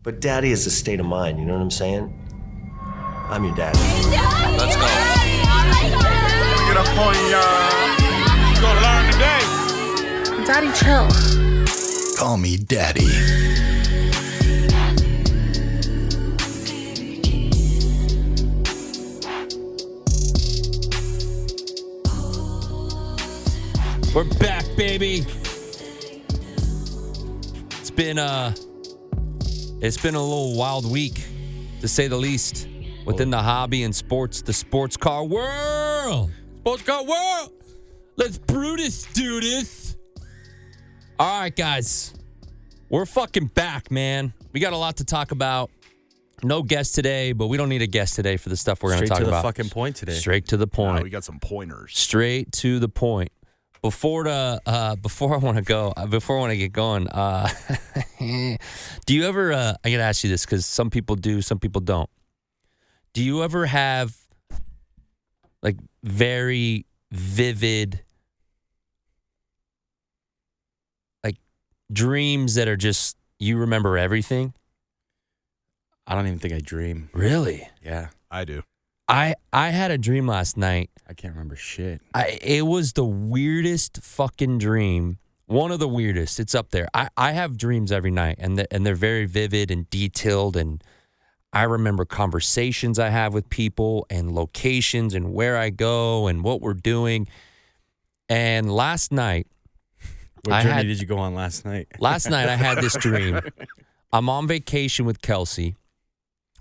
But daddy is a state of mind, you know what I'm saying? I'm your daddy. Let's go. Get up on ya. You gonna learn today. Daddy, chill. Call me daddy. We're back, baby. It's been a little wild week, to say the least, within the hobby and the sports car world. Sports car world. Let's Brutus do this. All right, guys. We're fucking back, man. We got a lot to talk about. No guest today, but we don't need a guest today for the stuff we're going to talk about. Straight to the fucking point today. Straight to the point. We got some pointers. Straight to the point. Before I want to get going, do you ever, I got to ask you this because some people do, some people don't. Do you ever have like very vivid like dreams that are just, you remember everything? I don't even think I dream. Really? Yeah. I do. I had a dream last night. I can't remember shit. It was the weirdest fucking dream. One of the weirdest. It's up there. I have dreams every night, and they're very vivid and detailed, and I remember conversations I have with people and locations and where I go and what we're doing. And last night, What journey did you go on last night? Last night I had this dream. I'm on vacation with Kelsey.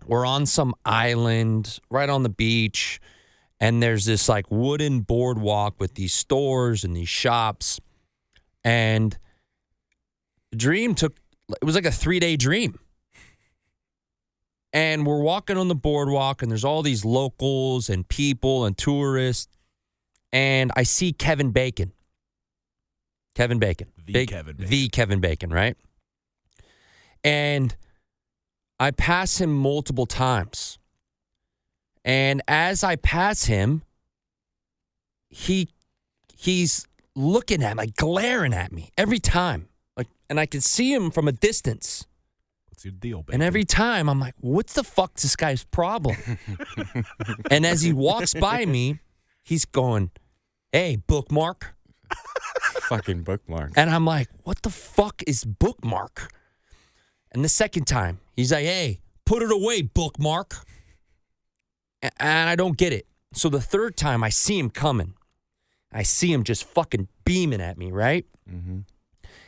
We're on some island right on the beach, and there's this like wooden boardwalk with these stores and these shops. And the dream it was like a 3-day dream. And we're walking on the boardwalk, and there's all these locals and people and tourists. And I see Kevin Bacon. Kevin Bacon. The Kevin Bacon. The Kevin Bacon, right? And I pass him multiple times. And as I pass him, he's looking at me, like glaring at me every time. Like, and I can see him from a distance. What's your deal, baby? And every time I'm like, what the fuck's this guy's problem? And as he walks by me, he's going, hey, bookmark. Fucking bookmark. And I'm like, what the fuck is bookmark? And the second time, he's like, hey, put it away, bookmark. And I don't get it. So the third time, I see him coming. I see him just fucking beaming at me, right? Mm-hmm.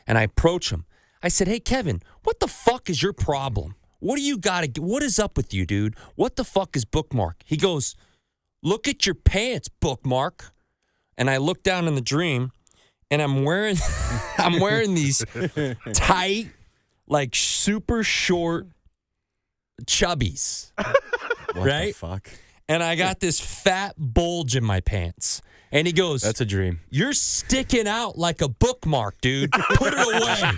And I approach him. I said, hey, Kevin, what the fuck is your problem? What do you got to, what is up with you, dude? What the fuck is bookmark? He goes, look at your pants, bookmark. And I look down in the dream, and I'm wearing these tight, like super short chubbies. What right? the fuck? And I got this fat bulge in my pants. And he goes, That's a dream. you're sticking out like a bookmark, dude. Put it away.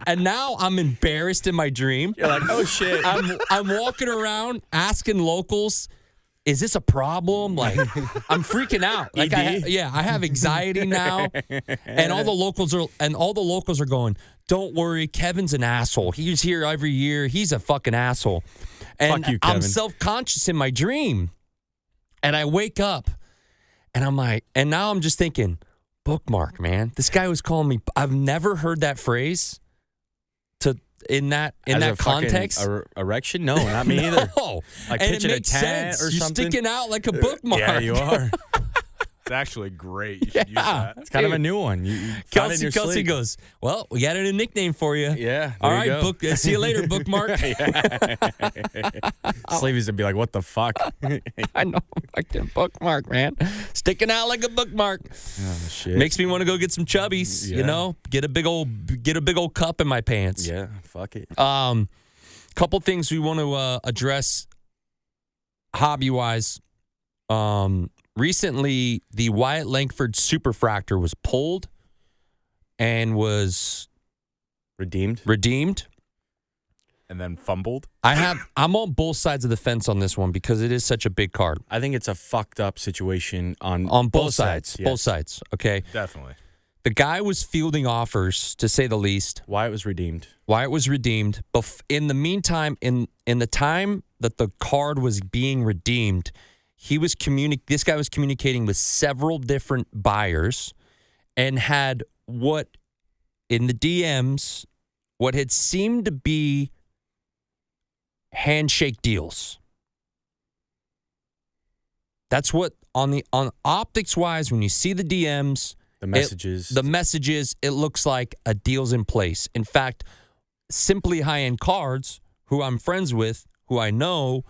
And now I'm embarrassed in my dream. You're like, oh shit. I'm walking around asking locals, is this a problem? Like, I'm freaking out. Like, I have anxiety now, and all the locals are going, don't worry, Kevin's an asshole. He's here every year. He's a fucking asshole. And Fuck you, Kevin. I'm self-conscious in my dream, and I wake up, and I'm like, and now I'm just thinking, bookmark, man. This guy was calling me. I've never heard that phrase. In that context, erection? No, not me either. No. Like And pitching it a makes tent sense. or You're something. sticking out like a bookmark. Yeah, you are. It's actually great. You should use that. It's kind of a new one. You found it in your Kelsey sleep. goes, well, we got a new nickname for you. Yeah. All there right, you go. see you later, bookmark. Slavies would be like, what the fuck? I know, fucking bookmark, man. Sticking out like a bookmark. Oh, shit. Makes me want to go get some chubbies, you Yeah. know? Get a big old cup in my pants. Yeah, fuck it. Couple things we want to address hobby-wise. Recently, the Wyatt Langford Superfractor was pulled and was redeemed. And then fumbled. I'm on both sides of the fence on this one because it is such a big card. I think it's a fucked up situation on Both sides. Yes. Both sides. Okay. Definitely. The guy was fielding offers, to say the least. Why it was redeemed. In the meantime, in the time that the card was being redeemed, this guy was communicating with several different buyers and had in the DMs, what had seemed to be handshake deals. That's what on optics wise, when you see the DMs, the messages, it looks like a deal's in place. In fact, Simply High End Cards, who I'm friends with, who I know,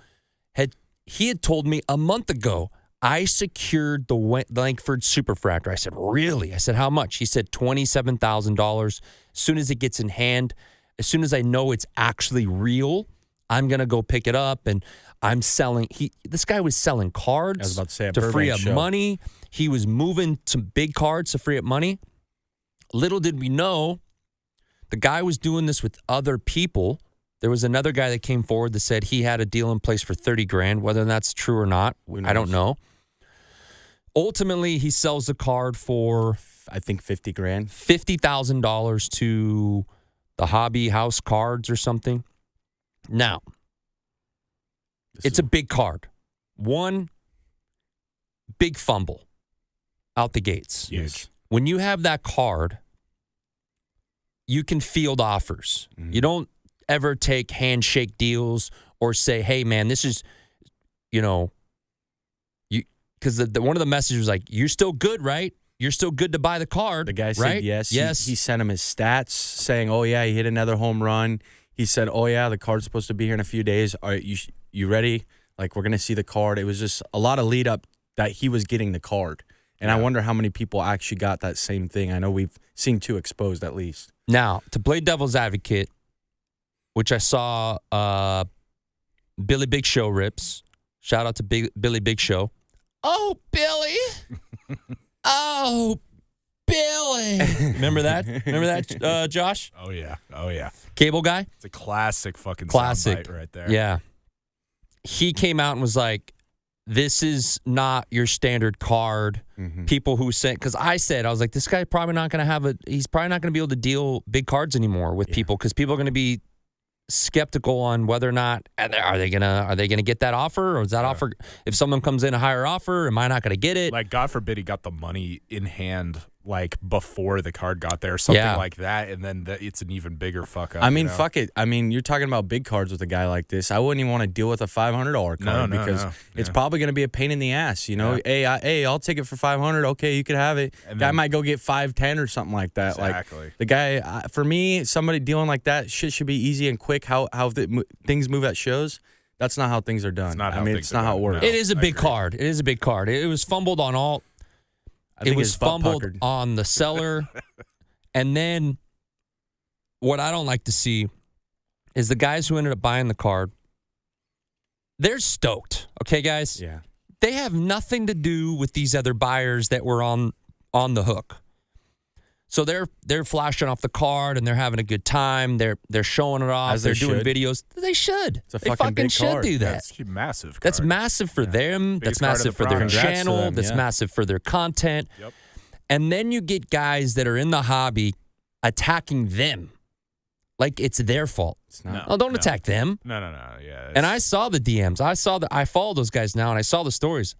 he had told me a month ago, I secured the Langford Superfractor. I said, really? I said, how much? He said $27,000. As soon as it gets in hand, as soon as I know it's actually real, I'm going to go pick it up. And I'm selling. This guy was selling cards I was about to say, to free up money. He was moving some big cards to free up money. Little did we know, the guy was doing this with other people. There was another guy that came forward that said he had a deal in place for $30,000. Whether that's true or not, I don't know. Ultimately, he sells the card for, I think, $50,000. $50,000 to the Hobby House Cards or something. Now, it's a big card. One big fumble out the gates. Huge. When you have that card, you can field offers. You don't ever take handshake deals or say, hey, man, this is, because one of the messages was like, you're still good, right? You're still good to buy the card. The guy said right? yes. Yes. He sent him his stats saying, oh, yeah, he hit another home run. He said, oh, yeah, the card's supposed to be here in a few days. All right, you ready? Like, we're going to see the card. It was just a lot of lead up that he was getting the card. And I wonder how many people actually got that same thing. I know we've seen 2 exposed at least. Now, to play devil's advocate, which I saw Billy Big Show rips. Shout out to Billy Big Show. Oh, Billy. Oh, Billy. Remember that, Josh? Oh, yeah. Cable guy? It's a classic soundbite right there. Yeah. He came out and was like, this is not your standard card. People who sent, because I was like, this guy probably not going to he's probably not going to be able to deal big cards anymore with people, because people are going to be skeptical on whether or not are they gonna get that offer, or is that offer, if someone comes in a higher offer, am I not going to get it? Like, God forbid he got the money in hand like before the card got there, something like that, and then it's an even bigger fuck up. I mean, fuck it. I mean, you're talking about big cards with a guy like this. I wouldn't even want to deal with a $500 card because it's probably going to be a pain in the ass. Hey, I'll take it for $500. Okay, you could have it. And guy might go get $510 or something like that. Exactly. Like the guy, for me, somebody dealing like that, shit should be easy and quick. How things move at shows. That's not how things are done. It's not how it works. No, it is a big card. It is a big card. It was fumbled on all. It was fumbled on the seller. And then what I don't like to see is the guys who ended up buying the card, they're stoked. Okay, guys? Yeah. They have nothing to do with these other buyers that were on the hook. So they're flashing off the card and they're having a good time. They're showing it off. As they're they doing should. videos. They should. It's a they fucking big should card. do that. That's a massive card. That's massive for them. Biggest That's card of massive the for their product. Congrats to channel. them, That's yeah. massive for their content. Yep. And then you get guys that are in the hobby attacking them like it's their fault. It's not. Oh, don't attack them. No. Yeah. And I saw the DMs. I follow those guys now, and I saw the stories.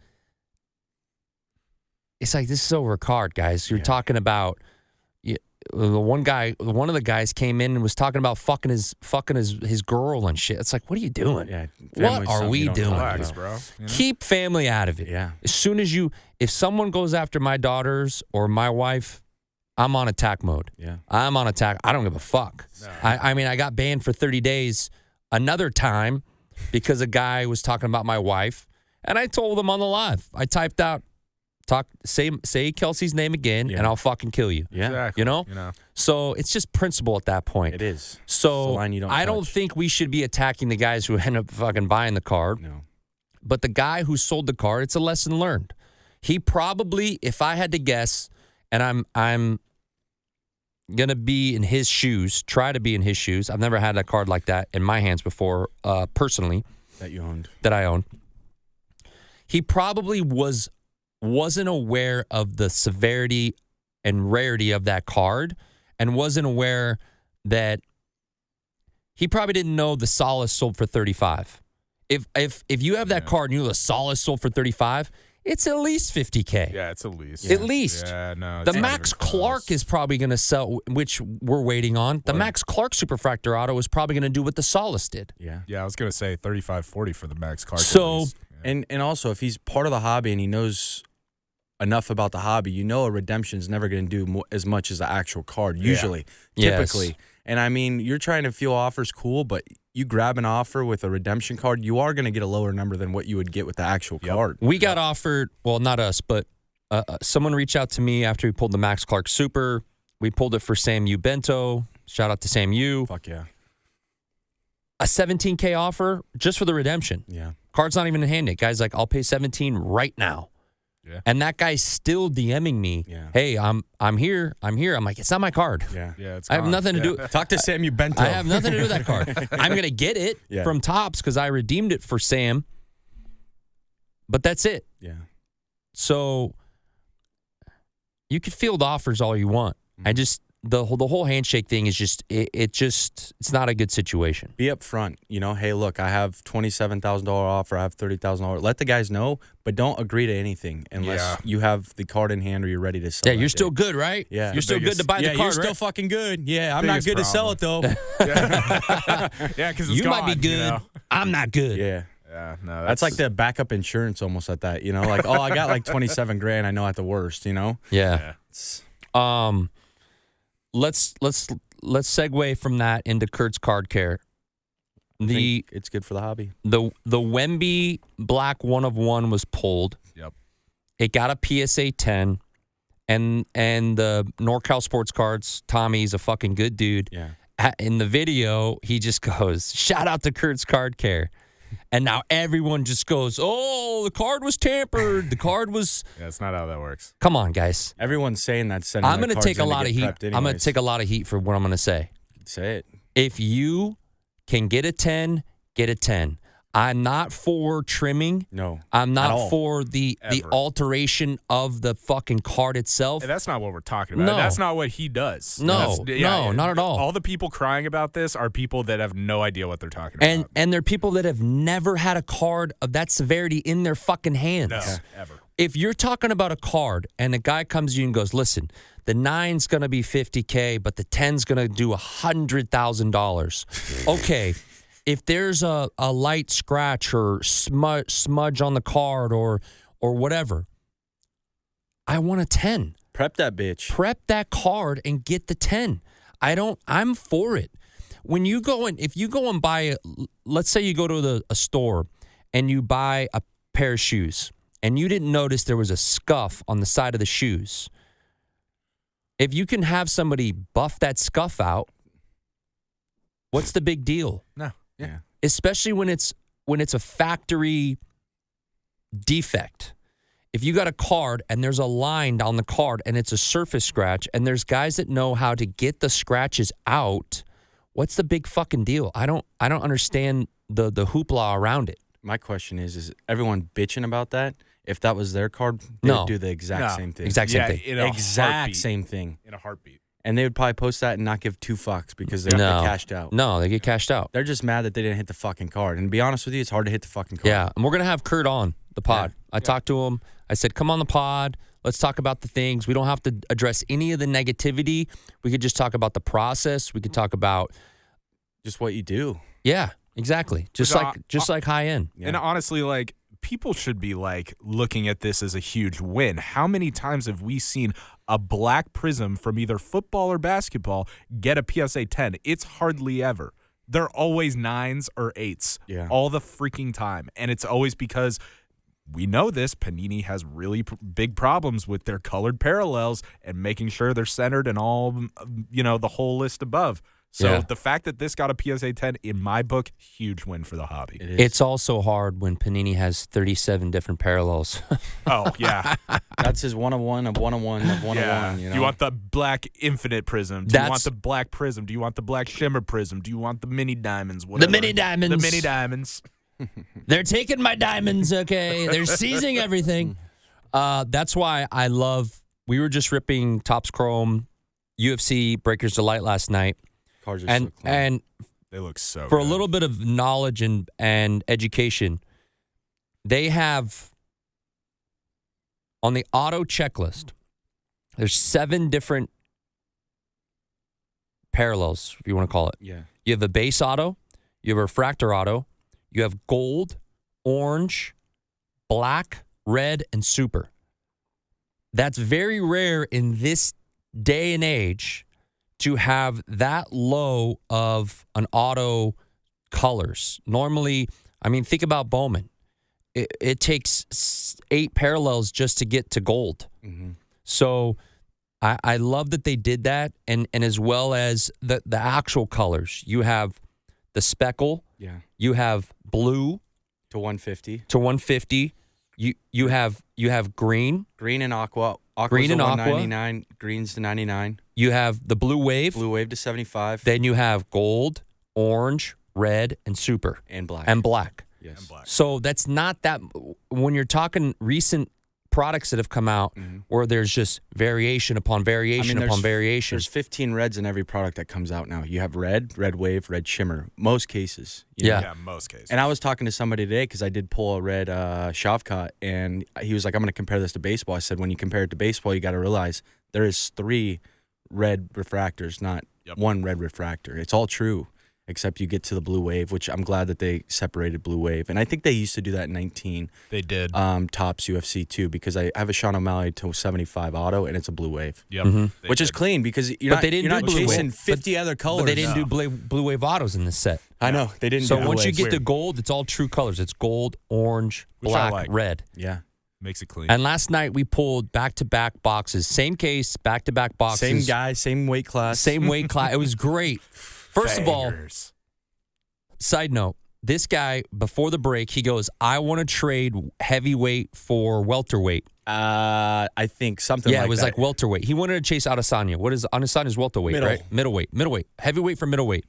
It's like, this is over a card, guys. You're talking about one of the guys came in and was talking about fucking his girl and shit. It's like, what are you doing? Yeah. What are we doing? Relax, bro. You know? Keep family out of it. Yeah. As soon as if someone goes after my daughters or my wife, I'm on attack mode. Yeah. I'm on attack. I don't give a fuck. No. I mean, I got banned for 30 days another time because a guy was talking about my wife, and I told him on the live. I typed out, say Kelsey's name again, and I'll fucking kill you. Yeah. Exactly. You know? So it's just principle at that point. It is. So It's the line you don't I don't touch. think we should be attacking the guys who end up fucking buying the card. No. But the guy who sold the card, it's a lesson learned. He probably, if I had to guess, and I'm gonna be in his shoes, try to be in his shoes. I've never had a card like that in my hands before, personally. That I owned. He probably wasn't aware of the severity and rarity of that card and wasn't aware that he probably didn't know the Solace sold for 35. If you have that card and you know the Solace sold for 35, it's at least 50K. Yeah, it's at least. At least. Yeah, no. The Max Clark is probably going to sell, which we're waiting on. The Max Clark Superfractor auto is probably going to do what the Solace did. Yeah. Yeah, I was going to say 35-40 for the Max Clark. So, and also if he's part of the hobby and he knows enough about the hobby, you know a redemption is never going to do as much as the actual card, usually, typically. Yes. And I mean, you're trying to feel offers cool, but you grab an offer with a redemption card, you are going to get a lower number than what you would get with the actual card. We got offered, well, not us, but someone reached out to me after we pulled the Max Clark Super. We pulled it for Sam U. Bento. Shout out to Sam U. Fuck yeah. A $17K offer just for the redemption. Yeah. Card's not even in hand yet. Guy's like, I'll pay 17 right now. Yeah. And that guy's still DMing me. Yeah. Hey, I'm here. I'm like, it's not my card. Yeah. Yeah, it's I have gone. nothing to do. Talk to Sam Bento. I have nothing to do with that card. I'm gonna get it from Topps because I redeemed it for Sam. But that's it. Yeah. So you could field offers all you want. I just the whole handshake thing is just it's not a good situation. Be upfront. You know, hey, look, I have $27,000 offer. I have $30,000. Let the guys know, but don't agree to anything unless you have the card in hand or you're ready to sell. Yeah, you're still good, right? Yeah, you're still good to buy the card. You're still right? fucking good. Yeah, I'm not good to sell it though. Yeah, because You might be good. You know? I'm not good. Yeah. Yeah, no, That's like the backup insurance almost at that, you know, like, oh, I got like 27 grand. I know at the worst, you know? Yeah. Let's segue from that into Kurt's card care. It's good for the hobby. The Wemby Black 1 of 1 was pulled. Yep. It got a PSA 10, and the NorCal Sports Cards. Tommy's a fucking good dude. Yeah. In the video, he just goes, "Shout out to Kurt's card care." And now everyone just goes, "Oh, the card was tampered. The card was." Yeah, that's not how that works. Come on, guys. Everyone's saying that. I'm going to take a lot of heat. I'm going to take a lot of heat for what I'm going to say. Say it. If you can get a 10, get a 10. I'm not for trimming. No. I'm not for the alteration of the fucking card itself. And that's not what we're talking about. No. That's not what he does. No, not at all. All the people crying about this are people that have no idea what they're talking about. And they're people that have never had a card of that severity in their fucking hands. No, ever. If you're talking about a card and a guy comes to you and goes, "Listen, the 9's going to be $50K, but the 10's going to do $100,000. Okay. If there's a light scratch or smudge on the card or whatever, I want a 10. Prep that bitch. Prep that card and get the 10. I'm for it. When you go in, if you go and buy, let's say you go to a store and you buy a pair of shoes and you didn't notice there was a scuff on the side of the shoes. If you can have somebody buff that scuff out, what's the big deal? No. Yeah. Especially when it's a factory defect. If you got a card and there's a line down the card and it's a surface scratch and there's guys that know how to get the scratches out, what's the big fucking deal? I don't understand the hoopla around it. My question is everyone bitching about that? If that was their card, they would do the exact same thing. Exact same thing. Exact same thing. In a heartbeat. And they would probably post that and not give two fucks because they're cashed out. No, they get cashed out. They're just mad that they didn't hit the fucking card. And to be honest with you, it's hard to hit the fucking card. Yeah, and we're going to have Kurt on the pod. I talked to him. I said, come on the pod. Let's talk about the things. We don't have to address any of the negativity. We could just talk about the process. We could talk about just what you do. Yeah, exactly. Just like high end. Yeah. And honestly, like, people should be like looking at this as a huge win. How many times have we seen a black prism from either football or basketball get a PSA 10? It's hardly ever. They're always 9s or 8s all the freaking time. And it's always because we know this. Panini has really big problems with their colored parallels and making sure they're centered and all, the whole list above. So the fact that this got a PSA 10, in my book, huge win for the hobby. It's also hard when Panini has 37 different parallels. Oh, yeah. That's his 101 of 101 of 101. You know? Do you want the black infinite prism? Do you want the black prism? Do you want the black shimmer prism? Do you want the mini diamonds? Whatever. The mini diamonds. The mini diamonds. They're taking my diamonds, okay? They're seizing everything. That's why we were just ripping Topps Chrome UFC Breakers Delight last night. Cars are And so clean. and They look so for good. a little bit of knowledge and education, they have on the auto checklist, there's 7 different parallels, if you want to call it. Yeah. You have a base auto, you have a refractor auto, you have gold, orange, black, red, and super. That's very rare in this day and age to have that low of an auto colors. Normally, I mean, think about Bowman. It takes 8 parallels just to get to gold. Mm-hmm. So I love that they did that, and as well as the actual colors. You have the speckle. Yeah. You have blue To 150. to 150. You have green. Green and aqua. Aqua's Green to and aqua. 199. Green's to 99. You have the blue wave. Blue wave to 75. Then you have gold, orange, red, and super. And black. And black. Yes. And black. So that's not that. When you're talking recent products that have come out where there's just variation upon variation upon variation. There's 15 reds in every product that comes out now. You have red, red wave, red shimmer. Most cases. you know. Yeah, most cases. And I was talking to somebody today because I did pull a red Shavkat, and he was like, I'm going to compare this to baseball. I said, when you compare it to baseball, you got to realize there is 3 red refractors, not one red refractor. It's all true, except you get to the blue wave, which I'm glad that they separated blue wave. And I think they used to do that in 19. They did. Topps UFC too, because I have a Sean O'Malley to 75 auto, and it's a blue wave. Yep. They Which is did. clean because you're But not, they didn't you're do not blue chasing wave. 50 other colors. But they didn't do blue wave autos in this set. I know. They didn't So do once blue you waves. get to Weird. gold, it's all true colors. It's gold, orange, Which I black, like. red. Yeah. Makes it clean. And last night we pulled back-to-back boxes. Same case, back-to-back boxes. Same guy, same weight class. Same weight class. It was great. First of all, Bangers. side note, this guy, before the break, he goes, I want to trade heavyweight for welterweight. I think something Yeah, like it was that. like welterweight. He wanted to chase Adesanya. What is Adesanya's welterweight, Middle. right? Middleweight. Heavyweight for middleweight.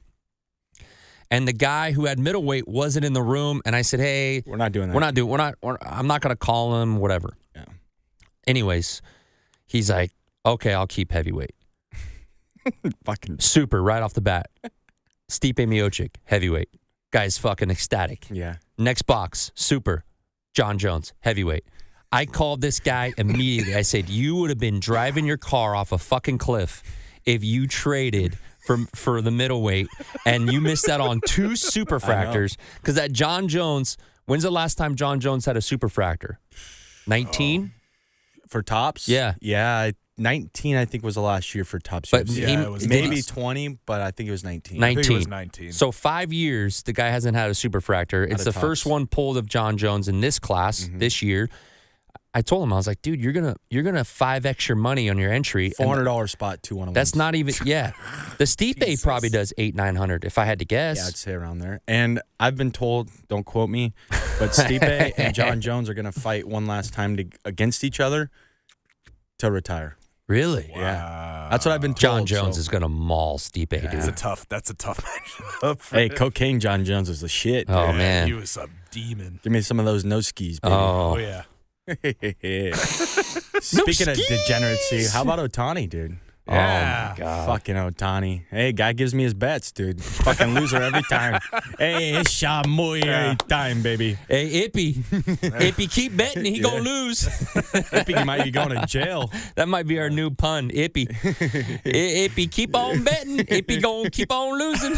And the guy who had middleweight wasn't in the room, and I said, hey, We're not doing that. I'm not going to call him, whatever. Yeah. Anyways, he's like, okay, I'll keep heavyweight. Fucking. Super, right off the bat. Stipe Miocic, heavyweight. Guy's fucking ecstatic. Yeah. Next box, super. John Jones, heavyweight. I called this guy immediately. I said, you would have been driving your car off a fucking cliff if you traded for the middleweight and you missed out on 2 superfractors. Because that John Jones, when's the last time John Jones had a superfractor? 19? For Topps? Yeah. Yeah. 19, I think, was the last year for Topps. But UFC. Yeah, it was Maybe last. 20, but I think it was 19. I think it was 19. 19. So 5 years, the guy hasn't had a superfractor. It's the of first Topps. one pulled of John Jones in this class this year. I told him, I was like, dude, you're gonna 5x your money on your entry. And $400 spot, 2 1 that's not even The Stipe probably does 800-900 if I had to guess. Yeah, I'd say around there. And I've been told, don't quote me, but Stipe and John Jones are going to fight one last time against each other to retire. Really? Yeah. That's what I've been told. John Jones so- is gonna maul Stipe, dude. That's a tough matchup. for Hey, him. cocaine John Jones was the shit. Oh, dude. man. He was a demon. Give me some of those no skis, baby. Oh Oh, yeah. Speaking of degeneracy, how about Ohtani, dude? Yeah. Oh, my God. Fucking Ohtani. Hey, guy gives me his bets, dude. Fucking loser every time. Hey, it's Shamoy every time, baby. Hey, Ippy, keep betting, he gonna lose. I think he might be going to jail. That might be our new pun, Ippy. Ippy, keep on betting. Ippy gonna keep on losing.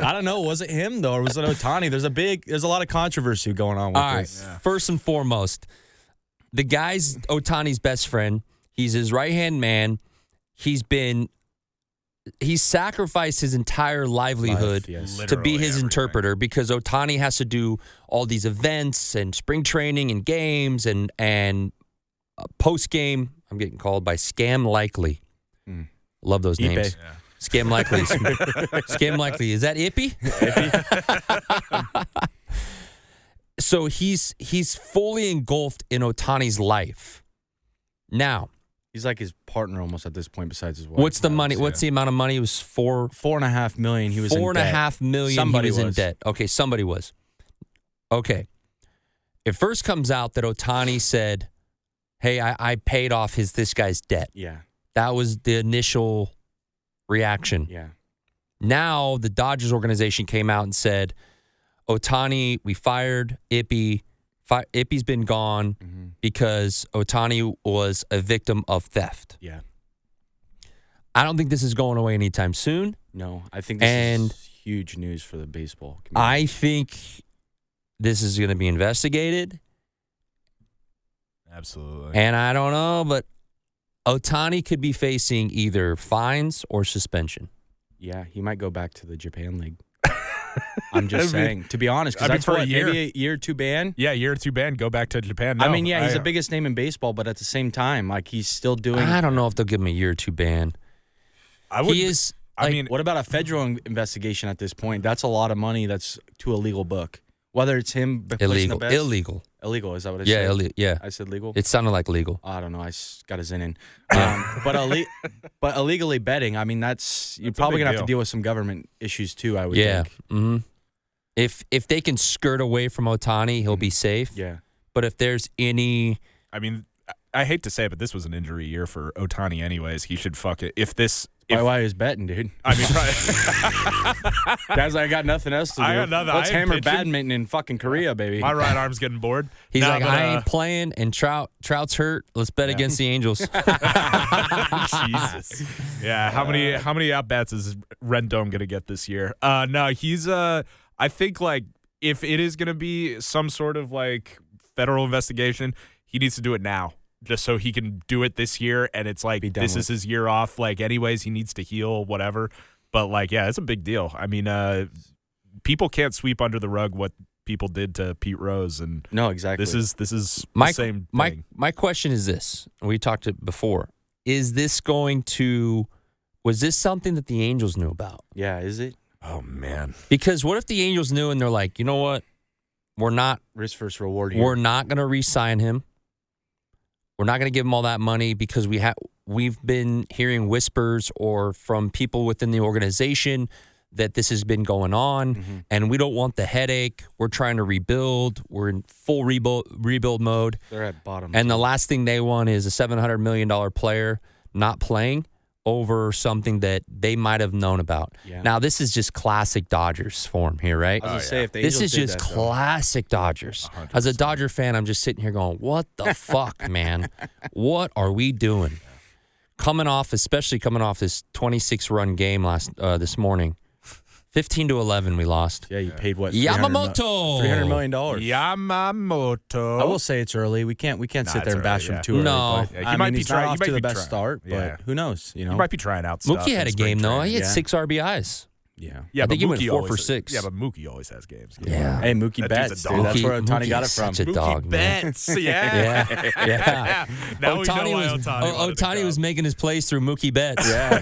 I don't know. Was it him, though, or was it Ohtani? There's a lot of controversy going on with All right. this. First and foremost, the guy's Ohtani's best friend. He's his right-hand man. He's sacrificed his entire livelihood Life, yes. to be Literally his everything. interpreter because Ohtani has to do all these events and spring training and games and post-game. I'm getting called by Scam Likely. Love those eBay. names. Yeah. Scam Likely. Scam Likely. Is that Ippy? So he's fully engulfed in Ohtani's life. Now, He's like his partner almost at this point, besides his wife. what's the money? What's the amount of money? It was $4.5 million. He was $4.5 in debt. million. Somebody he was in was. debt. Okay, somebody was. Okay. It first comes out that Ohtani said, hey, I paid off this guy's debt. Yeah. That was the initial reaction. Yeah. Now the Dodgers organization came out and said, Ohtani, we fired Ippy. Ippy's been gone because Ohtani was a victim of theft. Yeah. I don't think this is going away anytime soon. No, I think this is huge news for the baseball community. I think this is going to be investigated. Absolutely. And I don't know, but Ohtani could be facing either fines or suspension. Yeah, he might go back to the Japan League. I'm just saying, to be honest, because I mean, that's for a what, year. maybe a year or two ban. Yeah, year or two ban, go back to Japan. No, I mean, yeah, he's the biggest name in baseball, but at the same time, like he's still doing. I don't know if they'll give him a year or two ban. He is. I mean, What about a federal investigation at this point? That's a lot of money. That's to a legal book. Whether it's him placing illegal. the bets. Illegal. Is that what it Yeah, said? yeah. I said legal. It sounded like legal. I don't know. I got a zin in. But illegally betting, I mean, you're That's a probably big gonna have to deal. deal with some government issues too. I would Yeah. think. Mm-hmm. If they can skirt away from Ohtani, he'll be safe. Yeah. But if there's any, I mean, I hate to say it, but this was an injury year for Ohtani anyways. He should fuck it. Why he was betting, dude? I mean, probably, Guys, I got nothing else to do. I got nothing. Let's I ain't hammer pitching. badminton in fucking Korea, baby. my right arm's getting bored. he's No, like, but, I ain't playing, and Trout's hurt. Let's bet against the Angels. Jesus. Yeah. How many at bats is Rendon gonna get this year? No, he's I think like if it is gonna be some sort of like federal investigation, he needs to do it now. Just so he can do it this year, and it's like this is his year off. Like, anyways, he needs to heal, whatever. But like, yeah, it's a big deal. I mean, people can't sweep under the rug what people did to Pete Rose, and No, exactly. this is the same my thing. my question is this: we talked it before. Was this something that the Angels knew about? Yeah, is it? Oh man, Because what if the Angels knew and they're like, you know what, we're not Risk versus reward here. We're not going to re-sign him. We're not going to give him all that money because we've been hearing whispers or from people within the organization that this has been going on, and we don't want the headache. We're trying to rebuild. We're in full rebuild mode. They're at bottom. And the last thing they want is a $700 million player not playing over something that they might have known about. Yeah. Now, this is just classic Dodgers form here, right? I was gonna say, if the This Angels is just did that, though. classic Dodgers. 100%. As a Dodger fan, I'm just sitting here going, what the fuck, man? What are we doing? Especially coming off this 26-run game this morning. 15-11 we lost. Yeah, you paid what? Yamamoto! $300 million. Yamamoto. I will say it's early. We can't sit there and bash him too early. No. But, Yeah, he I might mean, be he's trying- not he off might to the be best trying. start, Yeah. but who knows? You know. He might be trying out stuff. Mookie had in a spring game, though. training. He had Yeah. 6 RBIs. Yeah. Yeah, I but think he went Mookie 4 always- for 6. Yeah, but Mookie always has games. Yeah. Hey, Mookie That dude's Betts, a dude. dog. That's where Ohtani Mookie got it is from. such a dog, man. Betts. Yeah. Yeah. Now we know why was, Ohtani wanted to Ohtani go. was making his plays through Mookie Betts. Yeah.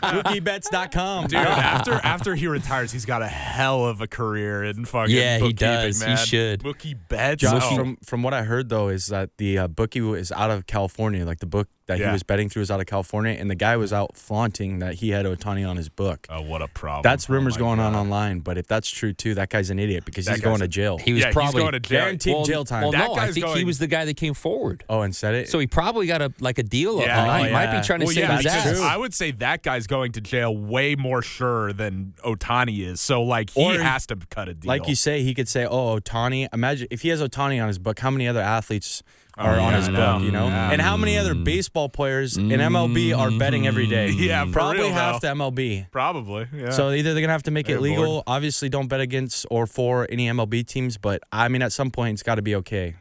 MookieBets.com. Dude, after he retires, he's got a hell of a career in fucking Yeah, he bookkeeping, does. He man. should. Mookie Betts. Josh, Oh. from what I heard though, is that the bookie is out of California. Like the book that he Yeah. was betting through is out of California, and the guy was out flaunting that he had Ohtani on his book. Oh, what a problem. That's rumors Oh, my going on God. online, but if that's true too, that guy's an idiot because That he's going guy's to a- jail. He was Yeah, he's probably going to jail. Guaranteed jail time. Well, That no, I guy's think he going- was the guy that came forward. Oh, and said it. So he probably got a deal up. Yeah. He Oh, might be yeah. trying to Well, save yeah, his because ass. true. I would say that guy's going to jail way more sure than Ohtani is. So, like, he Or- has to cut a deal. like you say, he could say, "Oh, Ohtani." Imagine if he has Ohtani on his book. How many other athletes are on yeah, his I book? know. You know, Yeah. and how many other baseball players in MLB are betting every day? Yeah, for probably real, half though. the MLB. Probably. Yeah. So either they're gonna have to make They're it legal. bored. Obviously, don't bet against or for any MLB teams. But I mean, at some point, it's got to be okay.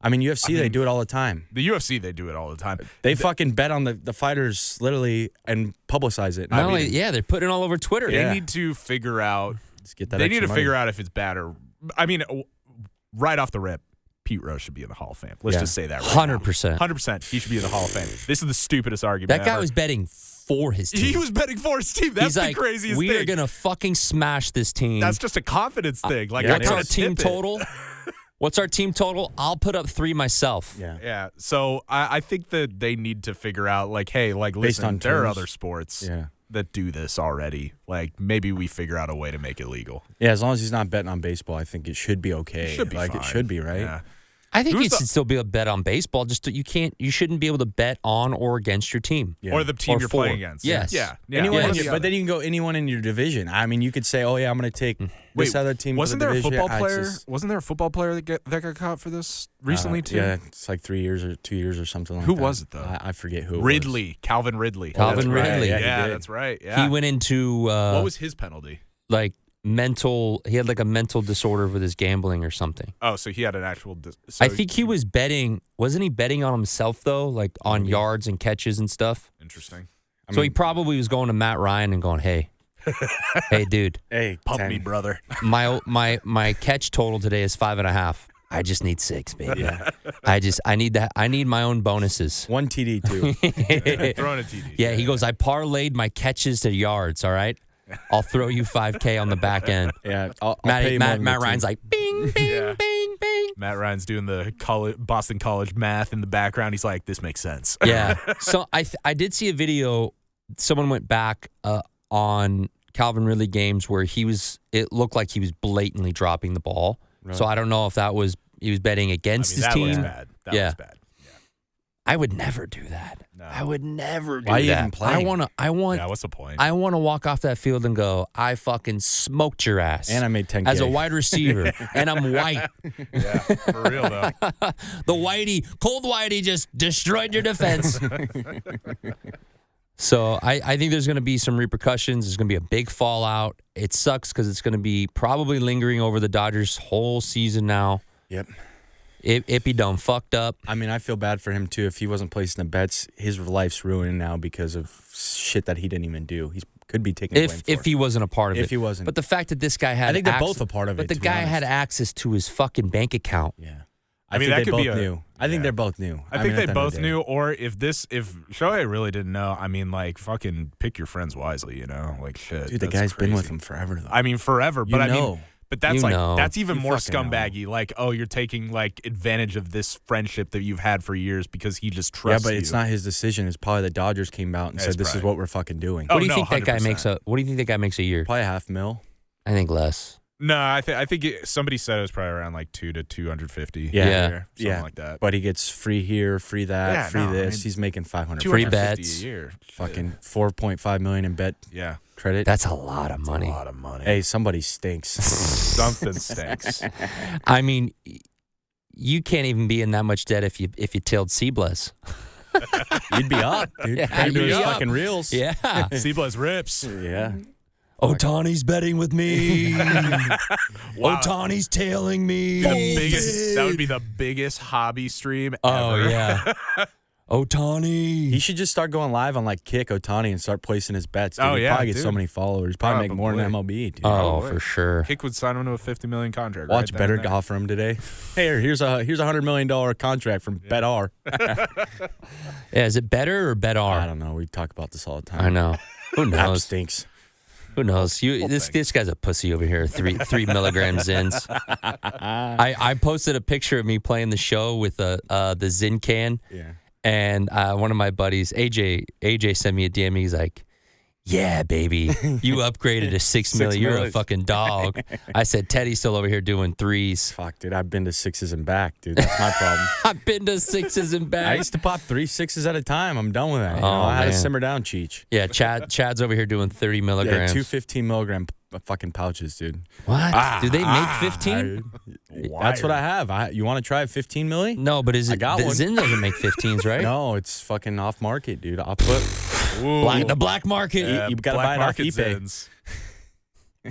I mean, UFC they do it all the time. the UFC, they do it all the time. They fucking bet on the fighters literally and publicize it. Not I only, mean, yeah, they're putting it all over Twitter. They Yeah. need to figure out. let's get that They extra need to money. figure out if it's bad or. I mean, right off the rip, Pete Rose should be in the Hall of Fame. Let's Yeah. just say that right 100%. 100%. He should be in the Hall of Fame. This is the stupidest argument That guy ever. was betting for his team. He was betting for his team. That's He's the like, craziest we thing. are going to fucking smash this team. That's just a confidence thing. Like, yeah, I'm What's gonna our team tip it. total? What's our team total? I'll put up 3 myself. Yeah. Yeah. So I think that they need to figure out, like, hey, like, Based listen, on there are terms. other sports Yeah. that do this already. Like, maybe we figure out a way to make it legal. Yeah, as long as he's not betting on baseball, I think it should be okay. It should be like fine. it should be, right? Yeah. I think you should still be able to bet on baseball. Just you shouldn't be able to bet on or against your team. Or the team you're for. playing against. Yes. Yeah. But then you can go anyone in your division. I mean, you could say, "Oh yeah, I'm going to take this other team." Wasn't for there the a division. football player? Wasn't there a football player that got caught for this recently too? Yeah, it's like 3 years or 2 years or something like Who that. was it though? I forget who. Ridley, Calvin Ridley. Calvin Ridley. Right. Yeah, he did. that's right. Yeah. He went into what was his penalty? like mental. He had like a mental disorder with his gambling or something. Oh, so he had an actual. I think he was betting. Wasn't he betting on himself though, like on yards and catches and stuff? Interesting. So he probably was going to Matt Ryan and going, "Hey, hey, dude, Hey, Pump 10. me, brother. my catch total today is 5.5. I just need 6, baby. Yeah. I need that. I need my own bonuses." One TD too. Throwing a TD. Yeah, he goes, "I parlayed my catches to yards. All right, I'll throw you $5K on the back end." Yeah, I'll pay you more than Matt the Ryan's team. like, "Bing, bing, Yeah. bing, bing." Matt Ryan's doing the Boston College math in the background. He's like, "This makes sense." Yeah. So I did see a video. Someone went back on Calvin Ridley games where it looked like he was blatantly dropping the ball. Right. So I don't know if he was betting against his that team. was bad. That Yeah. was bad. I would never do that. No. I would never do Why are you that. even playing? I want Yeah, what's the point? I want to walk off that field and go, "I fucking smoked your ass." And I made 10K. as a wide receiver, and I'm white. Yeah, for real though. The cold whitey just destroyed your defense. So I think there's going to be some repercussions. There's going to be a big fallout. It sucks because it's going to be probably lingering over the Dodgers' whole season now. Yep. It be done fucked up. I mean, I feel bad for him too. If he wasn't placing the bets, his life's ruined now because of shit that he didn't even do. He could be taking blame If for. he wasn't a part of it. If he wasn't. But the fact that this guy had I think they're both a part of it, But the to be guy honest. had access to his fucking bank account. Yeah. I mean, think that they could be both a- knew. I think yeah. they're both new. I think mean, they at the end of both the day. knew, or if Shohei really didn't know, I mean, like, fucking pick your friends wisely, you know? Like, shit. Dude, the that's guy's been with crazy. him forever, though. I mean, forever, You but I know. mean, but that's You like, know. that's even You more fucking know. scumbaggy. Like, oh, you're taking, like, advantage of this friendship that you've had for years because he just Yeah, trusts but you. it's not his decision. It's probably the Dodgers came out and Yeah, said, it's "This is probably- what we're fucking doing." Oh, What do you no, think that guy 100%. makes a? What do you think that guy makes a year? Probably $500,000. I think less. No, I think somebody said it was probably around, like, 2 to 250. Yeah. Yeah. Something Yeah. like that. But he gets free here, free that, Yeah, free no, I this. mean, He's making $500,000. Free 250 bets. a year. Fucking $4.5 million in bet Yeah. credit. That's a lot of money. A lot of money. Hey, somebody stinks. Something stinks. I mean, you can't even be in that much debt if you tilled Seabless. You'd be up, dude. Yeah, Pay you'd to be his up. fucking reels. Yeah. Seabless rips. Yeah. Otani's betting with me. Wow. Otani's tailing me. That would be the biggest hobby stream ever. Oh yeah. He Otani. should just start going live on like Kick Ohtani and start placing his bets. Dude. Oh, He'd yeah, probably get so dude. many followers. Probably make more than Probably. MLB, dude. Oh, Probably. for sure. Kick would sign him to a $50 million contract. Watch right Better down there. offer him today. Hey, here's a $100 million contract from BetR. Yeah, is it better or better? I don't know. We talk about this all the time. I know. Who App knows? stinks. Who knows? This guy's a pussy over here. 3 milligrams Zins. I posted a picture of me playing the show with the Zin can. Yeah. And one of my buddies, AJ sent me a DM. He's like, "Yeah, baby, you upgraded to 6 million. You're a million. fucking dog." I said, "Teddy's still over here doing threes." Fuck, dude. I've been to 6s and back, dude. That's my problem. I've been to 6s and I back. used to pop 3 6s at a time. I'm done with that. You know? Oh, I had to man. simmer down, Cheech. Yeah, Chad's over here doing 30 Yeah, milligrams. 2 15 milligram fucking pouches, dude. What? Do they make 15? That's what I have. You want to try 15 milli? No, but is I it got the one. Zin doesn't make 15s, right? No, it's fucking off market, dude. I'll put. The black market. Yeah, you gotta black buy it off market eBay. Zins.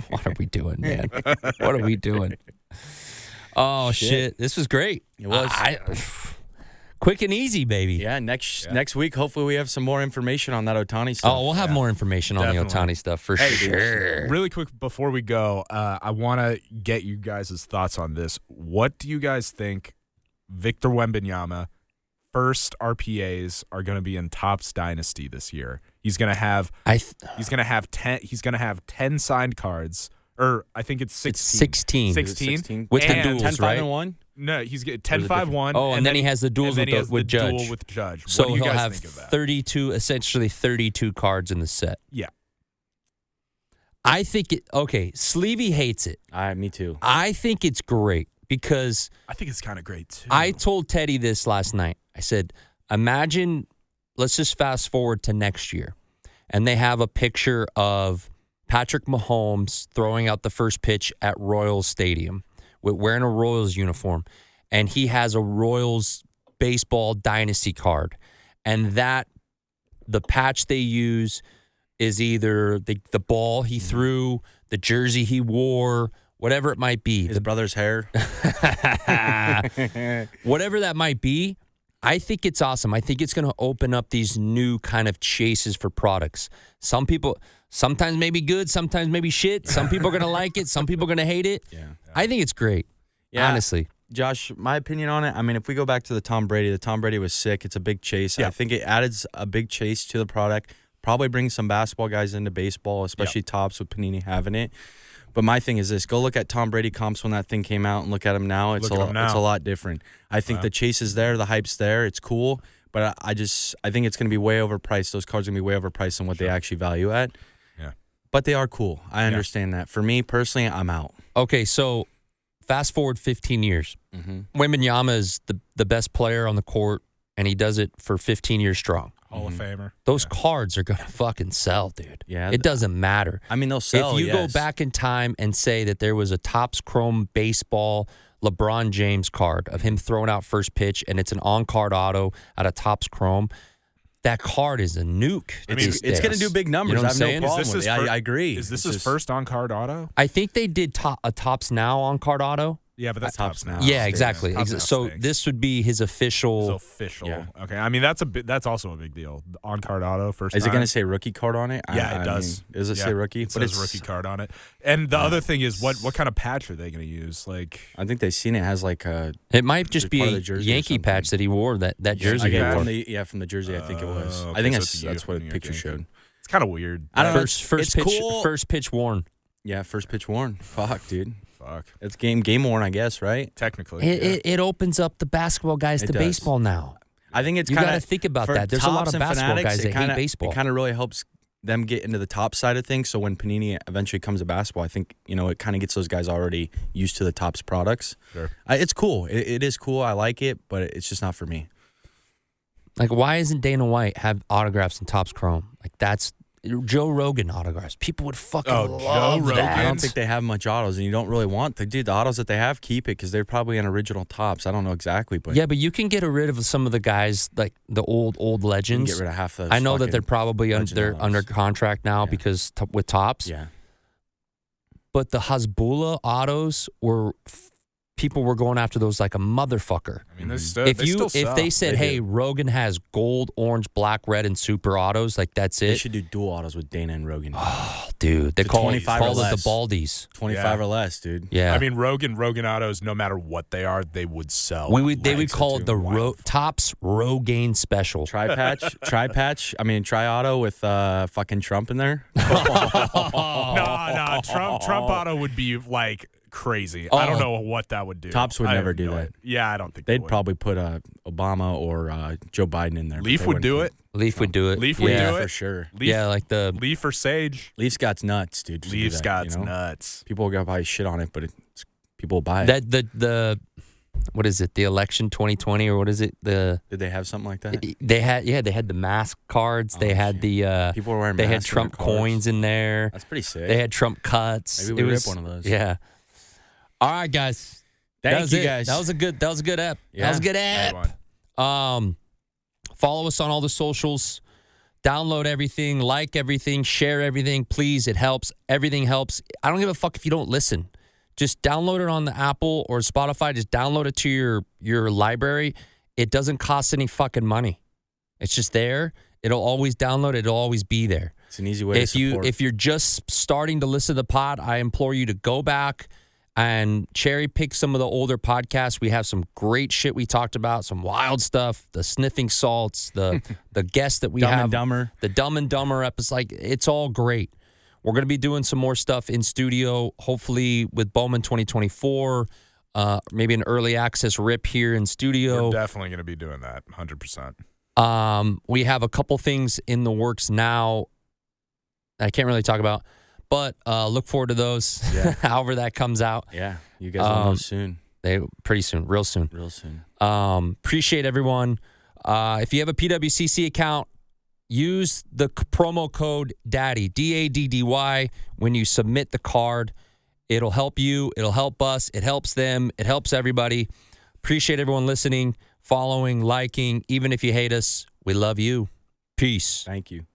What are we doing, man? What are we doing? Oh shit! This was great. It was. Quick and easy, baby. Yeah, next week, hopefully we have some more information on that Ohtani stuff. Oh, we'll have more information on the Definitely. Ohtani stuff for sure. Really quick before we go, I want to get you guys' thoughts on this. What do you guys think Victor Wembanyama first RPAs are going to be in Topps Dynasty this year? He's going to have he's going to have 10 signed cards, or I think it's 16. 16. With the And duels, 10 5 right? and 1? No, he's getting Or is it 10-5-1. Oh, and then he has the duels and then with he has the Judge. duel with Judge. So what do you he'll guys have think of that? 32, essentially 32 cards in the set. Yeah. I think Sleevey hates it. Me too. I think it's great because I think it's kind of great too. I told Teddy this last night. I said, imagine, let's just fast forward to next year, and they have a picture of Patrick Mahomes throwing out the first pitch at Royals Stadium wearing a Royals uniform, and he has a Royals baseball dynasty card, and that the patch they use is either the ball he threw, the jersey he wore, whatever it might be. His brother's hair. Whatever that might be, I think it's awesome. I think it's going to open up these new kind of chases for products. Some people, sometimes maybe good, sometimes maybe shit. Some people are going to like it. Some people are going to hate it. Yeah. I think it's great, honestly. Josh, my opinion on it, I mean, if we go back to the Tom Brady was sick. It's a big chase. Yeah. I think it added a big chase to the product. Probably brings some basketball guys into baseball, especially Topps with Panini having it. But my thing is this. Go look at Tom Brady comps when that thing came out and look at him now. It's a lot different. I think the chase is there. The hype's there. It's cool. But I think it's going to be way overpriced. Those cards are going to be way overpriced than what they actually value at. Yeah. But they are cool. I understand that. For me, personally, I'm out. Okay, so fast forward 15 years. Wembanyama is the best player on the court, and he does it for 15 years strong. Hall of Famer. Those cards are going to fucking sell, dude. Yeah. It doesn't matter. I mean, they'll sell, If you go back in time and say that there was a Topps Chrome baseball LeBron James card of him throwing out first pitch, and it's an on-card auto out of Topps Chrome, that card is a nuke. It's going to do big numbers. You know I have no saying? problem with it. I agree. Is this his first on-card auto? I think they did a Topps Now on-card auto. Yeah, but that's Topps now. Yeah, exactly. Topps now So stinks. this would be his official. It's official. Yeah. Okay. I mean, that's also a big deal. On card auto first. Is it going to say rookie card on it? Yeah, it does. Does it say rookie? It says rookie card on it. And the other thing is, what kind of patch are they going to use? Like, I think they've seen it has like a. It might just be part a of the jersey or Yankee something. patch that he wore. That jersey. he wore. From the jersey, I think it was. Okay, I think so that's what the picture Yankee. showed. It's kind of weird. I don't know. First It's pitch. cool. First pitch worn. Yeah, first pitch worn. Fuck, dude. Fuck. It's game worn, I guess, right? Technically. It opens up the basketball guys It to does. baseball now. I think it's You kind got of to think about that. There's a lot of basketball guys that hate baseball. It kind of really helps them get into the top side of things. So when Panini eventually comes to basketball, I think it kind of gets those guys already used to the Topps products. Sure. It's cool. It is cool. I like it, but it's just not for me. Like, why isn't Dana White have autographs in Topps Chrome? Like, that's Joe Rogan autographs. People would fucking love Joe that. I don't think they have much autos, and you don't really want the autos that they have. Keep it because they're probably an original Topps. I don't know exactly, but Yeah, but you can get rid of some of the guys, like the old you can legends. get rid of half those. I know that fucking they're probably legend they're autos. under contract now Yeah. because with Topps. Yeah, But the Hasbulla autos people were going after those like a motherfucker. I mean, if They said, hey, Rogan has gold, orange, black, red, and super autos, like that's they it. should do dual autos with Dana and Rogan. Oh, dude, they For call 25 or it the less. Baldies. 25 or less, dude. Yeah, I mean, Rogan autos, no matter what they are, they would sell. they would call it the Wild. Topps Rogaine Special. Tri patch. I mean, tri auto with fucking Trump in there. No, Trump auto would be like crazy. I don't know what that would do. Topps would I never have do no that. idea. Yeah, I don't think They'd would. probably put Obama or Joe Biden in there. but Leaf they would do wouldn't it. Leaf would do it. Leaf would yeah. do it. for sure. Leaf, Yeah, like the Leaf or Sage. Leaf's got nuts, dude. to do Leaf's that, got you know? nuts. People got probably shit on it, but people will buy it. the what is it? The election 2020 or what is it? Did they have something like that? They had the mask cards. They had the People were wearing they had masks in their Trump cars. coins in there. That's pretty sick. They had Trump cuts. Maybe we rip one of those. Yeah. All right, guys. Thank you, guys. That was a good app. Yeah. That was a good Good app. Follow us on all the socials. Download everything, like everything, share everything. Please, it helps. Everything helps. I don't give a fuck if you don't listen. Just download it on the Apple or Spotify. Just download it to your library. It doesn't cost any fucking money. It's just there. It'll always download. It'll always be there. It's an easy way to support. If you're just starting to listen to the pod, I implore you to go back and cherry pick some of the older podcasts. We have some great shit we talked about, some wild stuff, the sniffing salts, the guests that we Dumb have, and Dumber. the Dumb and Dumber episode. Like, it's all great. We're going to be doing some more stuff in studio, hopefully with Bowman 2024, maybe an early access rip here in studio. We're definitely going to be doing that, 100%. We have a couple things in the works now I can't really talk about, but look forward to those, however that comes out. Yeah, you guys will know soon. Pretty soon, real soon. Real soon. Appreciate everyone. If you have a PWCC account, use the promo code DADDY, DADDY, when you submit the card. It'll help you. It'll help us. It helps them. It helps everybody. Appreciate everyone listening, following, liking. Even if you hate us, we love you. Peace. Thank you.